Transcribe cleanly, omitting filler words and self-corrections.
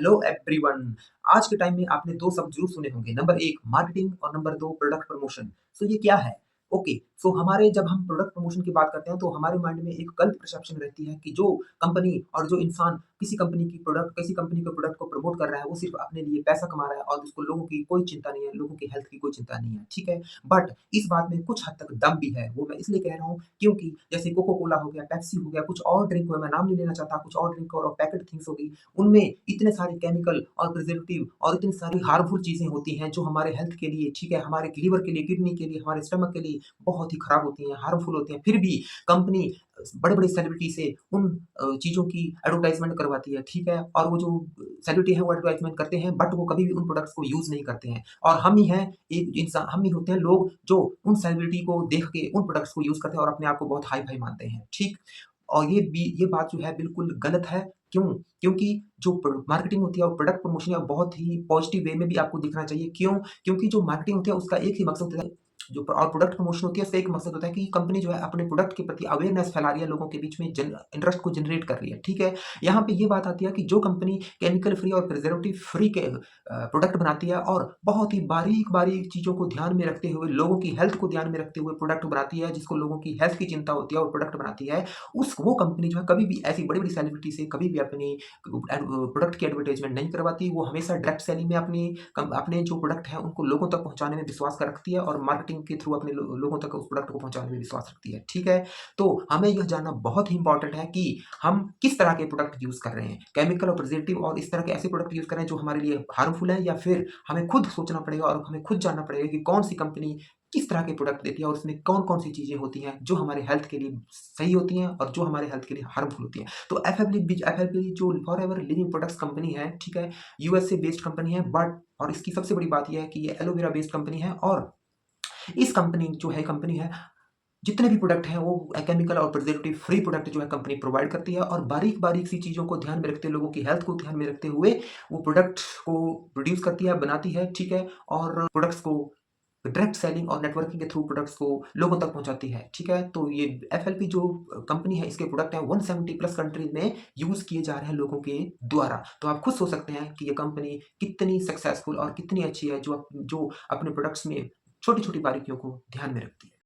Hello everyone. आज के time में आपने 2 शब्द ज़रूर सुने होंगे। नंबर 1 मार्केटिंग और नंबर 2 प्रोडक्ट प्रमोशन। सो ये क्या है? ओके, सो हमारे जब हम प्रोडक्ट प्रमोशन की बात करते हैं तो हमारे माइंड में एक गलत परसेप्शन रहती है कि जो कंपनी और जो इंसान किसी कंपनी के प्रोडक्ट को प्रमोट कर रहा है, वो सिर्फ़ अपने लिए पैसा कमा रहा है और उसको लोगों की कोई चिंता नहीं है, लोगों की हेल्थ की कोई चिंता नहीं है, ठीक है? बट इस बात में कुछ हद तक दम भी है। वो मैं इसलिए कह रहा हूँ क्योंकि जैसे कोको कोला हो गया, पेप्सी हो गया, कुछ और ड्रिंक हो, मैं नाम नहीं लेना चाहता, कुछ और ड्रिंक और पैकेट थिंग्स हो गई, उनमें इतने सारे केमिकल और प्रिजर्वेटिव और इतनी सारी हार्मफुल चीज़ें होती हैं जो हमारे हेल्थ के लिए, ठीक है, हमारे लिवर के लिए, किडनी के लिए, हमारे स्टमक के लिए बहुत ही खराब होती हैं, हार्मफुल होती हैं। फिर भी कंपनी बड़े-बड़े सेलिब्रिटी से उन चीज़ों की एडवर्टाइज़मेंट करवाती है, ठीक है? और वो जो सेलिब्रिटी है वो एडवर्टाइज़मेंट करते हैं बट वो कभी भी उन प्रोडक्ट्स को यूज़ नहीं करते हैं। और हम ही होते हैं लोग जो उन सेलिब्रिटी को देख के उन प्रोडक्ट्स को यूज़ करते हैं और अपने आप को बहुत हाई-फाई मानते हैं, ठीक? और ये बात जो है बिल्कुल गलत है। क्यों? क्योंकि जो मार्केटिंग होती है और प्रोडक्ट प्रमोशन है बहुत ही पॉजिटिव वे में भी आपको दिखना चाहिए। क्यों? क्योंकि जो मार्केटिंग होती है उसका एक ही मकसद होता है, जो और प्रोडक्ट प्रमोशन होती है उसका एक मकसद होता है कि कंपनी जो है अपने प्रोडक्ट के प्रति अवेयरनेस फैला रही है, लोगों के बीच में इंटरेस्ट को जनरेट कर रही है, ठीक है? यहाँ पे ये बात आती है कि जो कंपनी केमिकल फ्री और प्रिजर्वेटिव फ्री के प्रोडक्ट बनाती है और बहुत ही बारीक-बारीक चीज़ों को ध्यान में रखते हुए, लोगों की हेल्थ को ध्यान में रखते हुए प्रोडक्ट बनाती है, जिसको लोगों की हेल्थ की चिंता होती है और प्रोडक्ट बनाती है, वो कंपनी जो है कभी भी ऐसी बड़ी-बड़ी सेलिब्रिटी से कभी भी अपनी प्रोडक्ट की एडवर्टाइज़मेंट नहीं करवाती। वो हमेशा डायरेक्ट सेलिंग में अपने जो प्रोडक्ट है उनको लोगों तक पहुँचाने में विश्वास कर रखती है और मार्केटिंग के थ्रू अपने लोगों तक उस प्रोडक्ट को पहुँचाने में विश्वास रखती है, ठीक है? तो हमें यह जानना बहुत ही इंपॉर्टेंट है कि हम किस तरह के प्रोडक्ट यूज़ कर रहे हैं। केमिकल और प्रिजर्वेटिव और इस तरह के ऐसे प्रोडक्ट यूज़ कर रहे हैं जो हमारे लिए हार्मफुल है, या फिर हमें खुद सोचना पड़ेगा और हमें खुद जानना पड़ेगा कि कौन-सी कंपनी किस तरह के प्रोडक्ट देती है और उसमें कौन-कौन सी चीज़ें होती हैं जो हमारे हेल्थ के लिए सही होती हैं और जो हमारे हेल्थ के लिए हार्मफुल होती हैं। तो एफएलबी जो फॉरएवर लिविंग प्रोडक्ट्स कंपनी है, ठीक है? यूएसए बेस्ड कंपनी है, बट और इसकी सबसे बड़ी बात ये है कि ये एलोवेरा बेस्ड कंपनी है और इस कंपनी है, जितने भी प्रोडक्ट हैं वो केमिकल और प्रिजर्वेटिव फ्री प्रोडक्ट जो है कंपनी प्रोवाइड करती है और बारीक-बारीक सी चीज़ों को ध्यान में रखते हुए, लोगों की हेल्थ को ध्यान में रखते हुए वो प्रोडक्ट को प्रोड्यूस करती है, बनाती है, ठीक है? और प्रोडक्ट्स को डायरेक्ट सेलिंग और नेटवर्किंग के थ्रू प्रोडक्ट्स को लोगों तक पहुँचाती है, ठीक है? तो ये एफएलपी जो कंपनी है, इसके प्रोडक्ट हैं 170 प्लस कंट्रीज़ में यूज़ किए जा रहे हैं लोगों के द्वारा। तो आप खुद सोच सकते हैं कि ये कंपनी कितनी सक्सेसफुल और कितनी अच्छी है जो अपने प्रोडक्ट्स में छोटी-छोटी बारीकियों को ध्यान में रखती है।